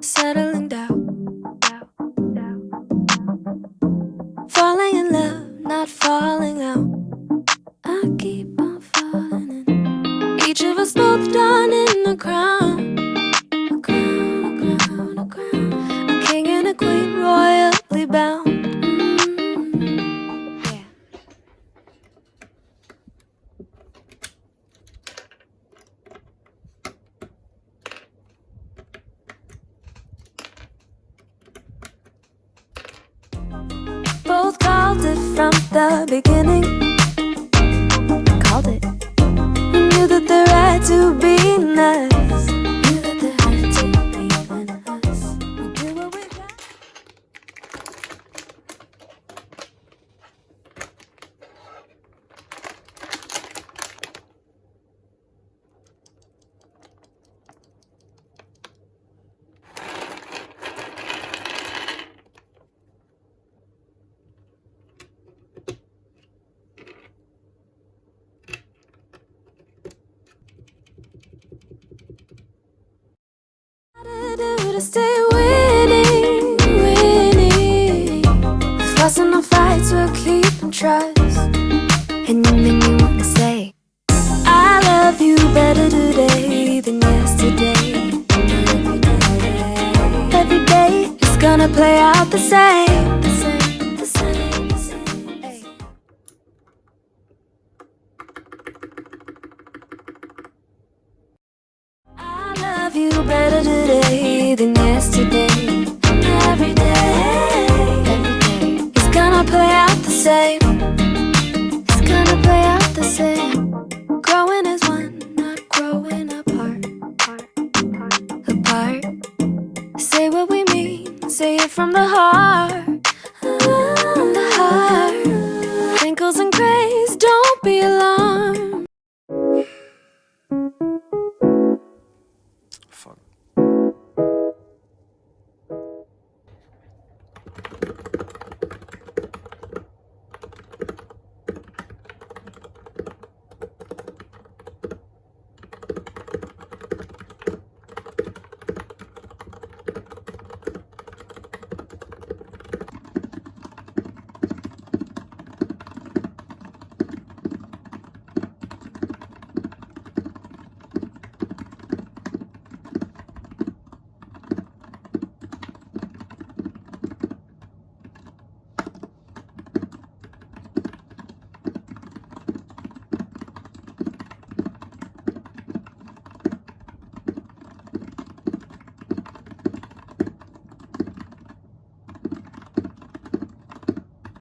Settling down. Falling in love, not falling out. I keep on falling in. Each of us both done in a crown. A crown, a crown, a crown. A king and a queen royally bound. Yeah. Both called it from the beginning. Called it. We knew that there had to be us. Knew that there had to be us. We do what we got. To stay winning, winning. Fussing on fights, we'll keep in trust. And you make me wanna say, I love you better today than yesterday. Every day is gonna play out the same. The same, the same, the same. Hey. I love you better today than yesterday. Every day is gonna play out the same. It's gonna play out the same. Growing as one, not growing apart. Apart. Say what we mean, say it from the heart.